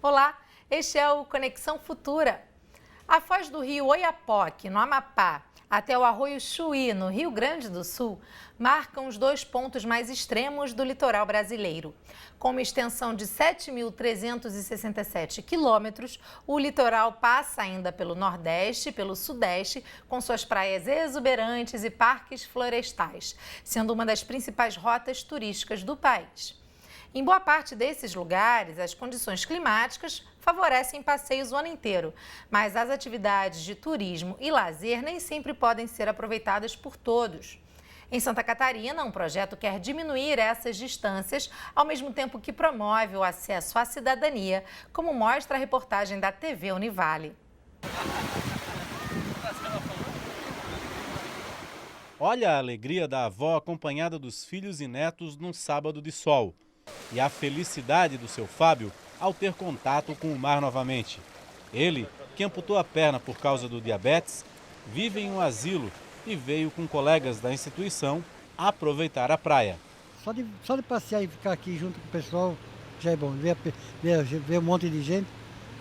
Olá, este é o Conexão Futura. A foz do rio Oiapoque, no Amapá, até o arroio Chuí, no Rio Grande do Sul, marcam os dois pontos mais extremos do litoral brasileiro. Com uma extensão de 7.367 quilômetros, o litoral passa ainda pelo Nordeste e pelo Sudeste, com suas praias exuberantes e parques florestais, sendo uma das principais rotas turísticas do país. Em boa parte desses lugares, as condições climáticas favorecem passeios o ano inteiro, mas as atividades de turismo e lazer nem sempre podem ser aproveitadas por todos. Em Santa Catarina, um projeto quer diminuir essas distâncias, ao mesmo tempo que promove o acesso à cidadania, como mostra a reportagem da TV Univale. Olha a alegria da avó acompanhada dos filhos e netos num sábado de sol. E a felicidade do seu Fábio ao ter contato com o mar novamente. Ele, que amputou a perna por causa do diabetes, vive em um asilo e veio com colegas da instituição aproveitar a praia. Só de passear e ficar aqui junto com o pessoal já é bom. Ver um monte de gente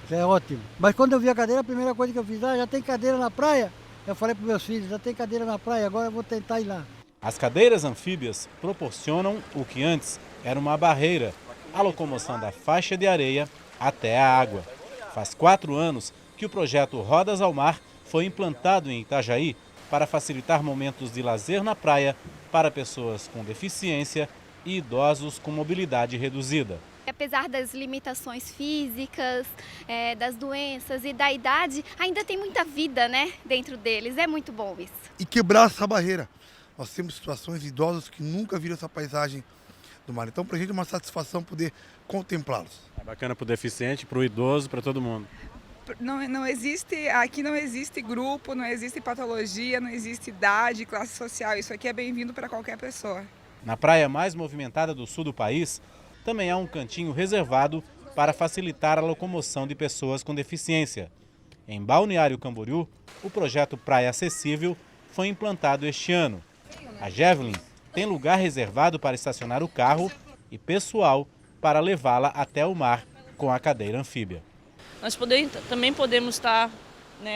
já é ótimo. Mas quando eu vi a cadeira, a primeira coisa que eu fiz, já tem cadeira na praia? Eu falei para os meus filhos, já tem cadeira na praia, agora eu vou tentar ir lá. As cadeiras anfíbias proporcionam o que antes era uma barreira, a locomoção da faixa de areia até a água. Faz 4 anos que o projeto Rodas ao Mar foi implantado em Itajaí para facilitar momentos de lazer na praia para pessoas com deficiência e idosos com mobilidade reduzida. Apesar das limitações físicas, das doenças e da idade, ainda tem muita vida, né, dentro deles. É muito bom isso. E quebrar essa barreira. Nós temos situações de idosos que nunca viram essa paisagem do mar. Então, para a gente é uma satisfação poder contemplá-los. É bacana para o deficiente, para o idoso, para todo mundo. Aqui não existe grupo, não existe patologia, não existe idade, classe social. Isso aqui é bem-vindo para qualquer pessoa. Na praia mais movimentada do sul do país, também há um cantinho reservado para facilitar a locomoção de pessoas com deficiência. Em Balneário Camboriú, o projeto Praia Acessível foi implantado este ano. A Javelin tem lugar reservado para estacionar o carro e pessoal para levá-la até o mar com a cadeira anfíbia. Nós também podemos estar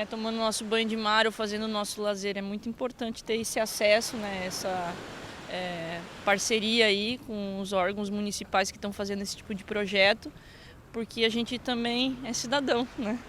tomando nosso banho de mar ou fazendo o nosso lazer. É muito importante ter esse acesso, essa parceria aí com os órgãos municipais que estão fazendo esse tipo de projeto, porque a gente também é cidadão, né?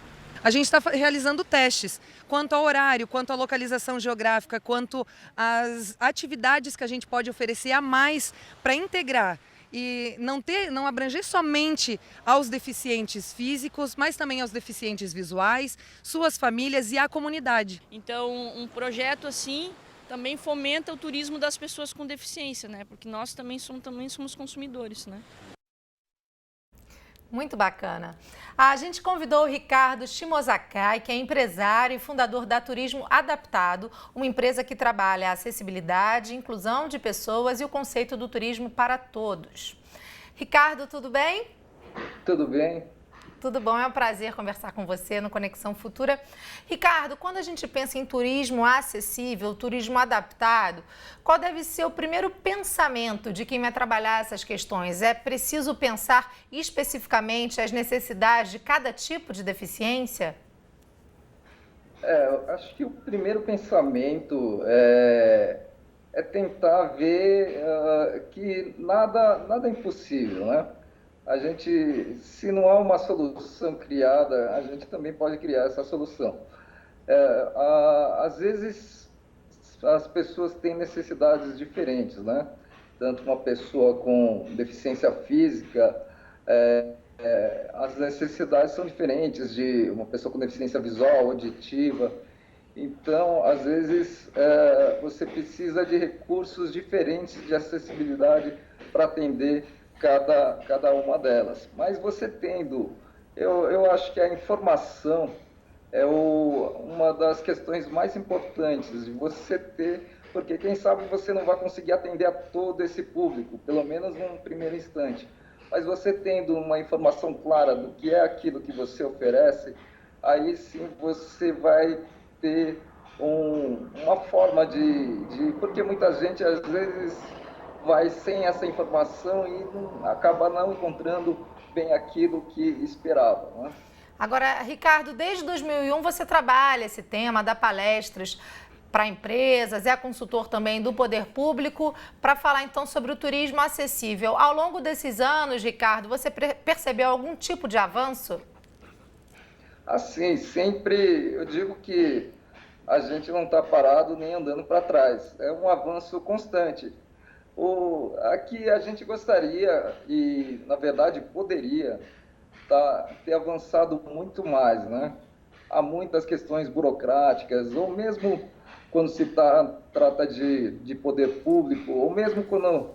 A gente está realizando testes quanto ao horário, quanto à localização geográfica, quanto às atividades que a gente pode oferecer a mais para integrar e não abranger somente aos deficientes físicos, mas também aos deficientes visuais, suas famílias e a comunidade. Então, um projeto assim também fomenta o turismo das pessoas com deficiência, né? Porque nós também somos consumidores, né? Muito bacana. A gente convidou o Ricardo Shimozakai, que é empresário e fundador da Turismo Adaptado, uma empresa que trabalha a acessibilidade, inclusão de pessoas e o conceito do turismo para todos. Ricardo, tudo bem? Tudo bem. Tudo bom, é um prazer conversar com você no Conexão Futura. Ricardo, quando a gente pensa em turismo acessível, turismo adaptado, qual deve ser o primeiro pensamento de quem vai trabalhar essas questões? É preciso pensar especificamente as necessidades de cada tipo de deficiência? Eu acho que o primeiro pensamento é tentar ver que nada é impossível, né? A gente, se não há uma solução criada, a gente também pode criar essa solução. Às vezes, as pessoas têm necessidades diferentes, né? Tanto uma pessoa com deficiência física, as necessidades são diferentes de uma pessoa com deficiência visual, auditiva. Então, às vezes, você precisa de recursos diferentes de acessibilidade para atender cada uma delas. Mas você tendo, eu acho que a informação é uma das questões mais importantes de você ter, porque quem sabe você não vai conseguir atender a todo esse público, pelo menos num primeiro instante. Mas você tendo uma informação clara do que é aquilo que você oferece, aí sim você vai ter uma forma porque muita gente às vezes vai sem essa informação e acaba não encontrando bem aquilo que esperava, né? Agora, Ricardo, desde 2001 você trabalha esse tema, dá palestras para empresas, é consultor também do poder público, para falar então sobre o turismo acessível. Ao longo desses anos, Ricardo, você percebeu algum tipo de avanço? Assim, sempre eu digo que a gente não está parado nem andando para trás, é um avanço constante. Aqui a gente gostaria e, na verdade, poderia ter avançado muito mais, né? Há muitas questões burocráticas, ou mesmo quando se trata de poder público, ou mesmo quando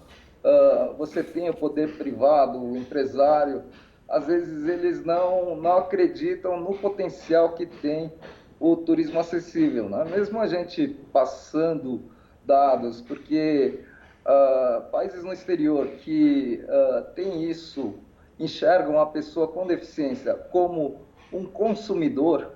você tem o poder privado, o empresário, às vezes eles não acreditam no potencial que tem o turismo acessível, né? Mesmo a gente passando dados, porque países no exterior que têm isso, enxergam a pessoa com deficiência como um consumidor,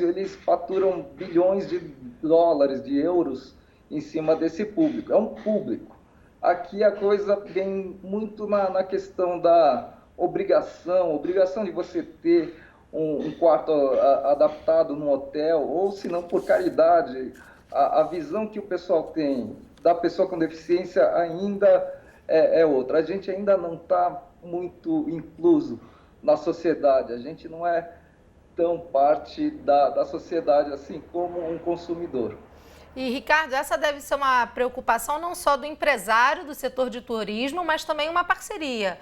eles faturam bilhões de dólares, de euros, em cima desse público. É um público. Aqui a coisa vem muito na questão da obrigação de você ter um quarto adaptado no hotel, ou se não por caridade. A visão que o pessoal tem da pessoa com deficiência ainda é outra. A gente ainda não está muito incluso na sociedade, a gente não é tão parte da sociedade assim como um consumidor. E, Ricardo, essa deve ser uma preocupação não só do empresário do setor de turismo, mas também uma parceria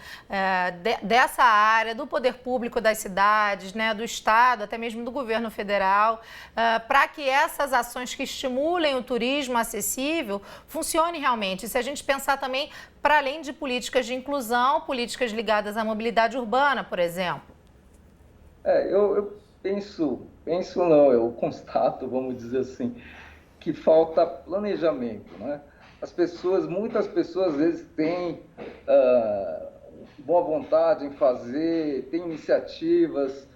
dessa área, do poder público das cidades, né, do Estado, até mesmo do governo federal, para que essas ações que estimulem o turismo acessível funcionem realmente. E se a gente pensar também para além de políticas de inclusão, políticas ligadas à mobilidade urbana, por exemplo. Eu constato, vamos dizer assim, que falta planejamento, né? Muitas pessoas às vezes têm boa vontade em fazer, têm iniciativas,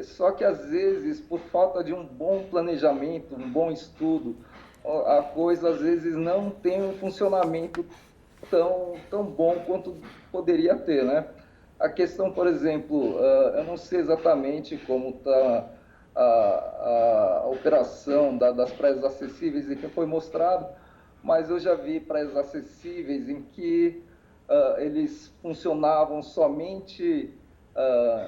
só que às vezes por falta de um bom planejamento, um bom estudo, a coisa às vezes não tem um funcionamento tão bom quanto poderia ter, né? A questão, por exemplo, eu não sei exatamente como está a operação das praias acessíveis e que foi mostrado, mas eu já vi praias acessíveis em que eles funcionavam somente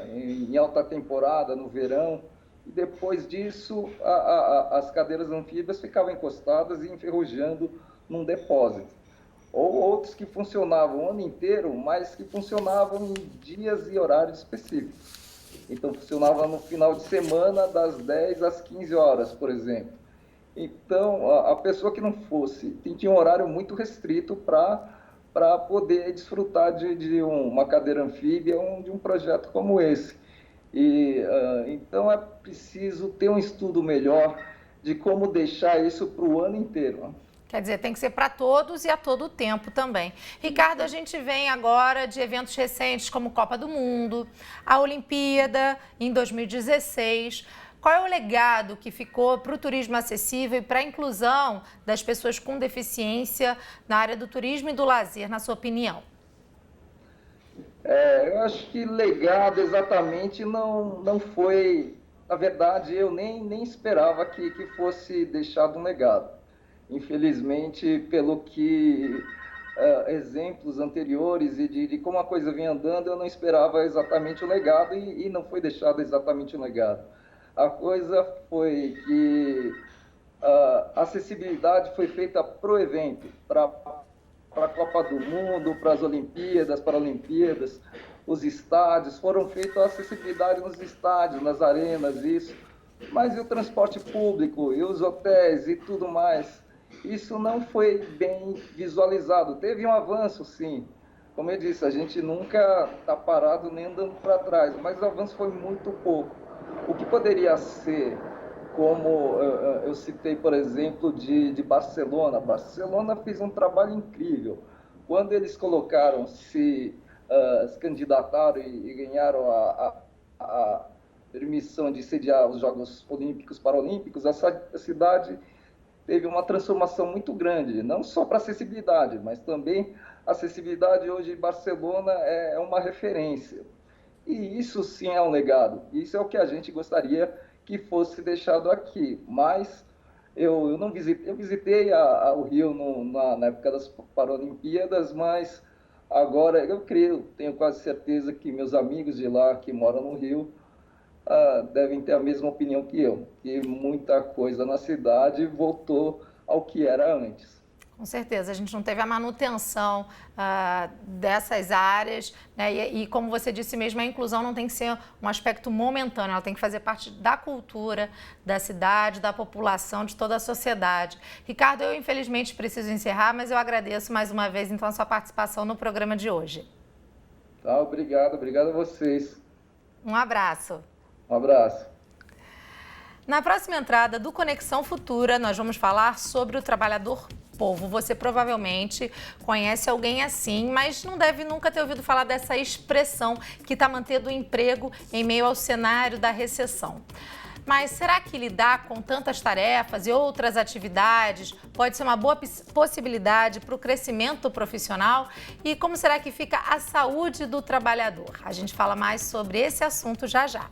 em alta temporada, no verão, e depois disso as cadeiras anfíbias ficavam encostadas e enferrujando num depósito. Ou outros que funcionavam o ano inteiro, mas que funcionavam em dias e horários específicos. Então, funcionava no final de semana, das 10 às 15 horas, por exemplo. Então, a pessoa que não fosse, tinha um horário muito restrito para poder desfrutar de uma cadeira anfíbia ou de um projeto como esse. Então, é preciso ter um estudo melhor de como deixar isso para o ano inteiro. Quer dizer, tem que ser para todos e a todo tempo também. Ricardo, a gente vem agora de eventos recentes como Copa do Mundo, a Olimpíada em 2016. Qual é o legado que ficou para o turismo acessível e para a inclusão das pessoas com deficiência na área do turismo e do lazer, na sua opinião? Eu acho que legado exatamente não foi... Na verdade, eu nem esperava que fosse deixado um legado. Infelizmente, pelo que exemplos anteriores e de como a coisa vinha andando, eu não esperava exatamente o legado e não foi deixado exatamente o legado. A coisa foi que a acessibilidade foi feita para o evento, para a Copa do Mundo, para as Olimpíadas, Paralimpíadas, os estádios, foram feitas a acessibilidade nos estádios, nas arenas, isso. Mas e o transporte público, e os hotéis e tudo mais? Isso não foi bem visualizado. Teve um avanço, sim. Como eu disse, a gente nunca está parado nem andando para trás, mas o avanço foi muito pouco. O que poderia ser, como eu citei, por exemplo, de Barcelona. Barcelona fez um trabalho incrível. Quando eles se candidataram e ganharam a permissão de sediar os Jogos Olímpicos, Paralímpicos, a cidade teve uma transformação muito grande, não só para acessibilidade, mas também a acessibilidade hoje em Barcelona é uma referência. E isso sim é um legado, isso é o que a gente gostaria que fosse deixado aqui, mas eu não visitei, eu visitei o Rio na época das Paralimpíadas, mas agora eu tenho quase certeza que meus amigos de lá que moram no Rio devem ter a mesma opinião que eu, que muita coisa na cidade voltou ao que era antes. Com certeza, a gente não teve a manutenção dessas áreas, né? E como você disse mesmo, a inclusão não tem que ser um aspecto momentâneo, ela tem que fazer parte da cultura, da cidade, da população, de toda a sociedade. Ricardo, eu infelizmente preciso encerrar, mas eu agradeço mais uma vez então a sua participação no programa de hoje. Tá, obrigado a vocês. Um abraço. Um abraço. Na próxima entrada do Conexão Futura, nós vamos falar sobre o trabalhador povo. Você provavelmente conhece alguém assim, mas não deve nunca ter ouvido falar dessa expressão que está mantendo o emprego em meio ao cenário da recessão. Mas será que lidar com tantas tarefas e outras atividades pode ser uma boa possibilidade para o crescimento profissional? E como será que fica a saúde do trabalhador? A gente fala mais sobre esse assunto já já.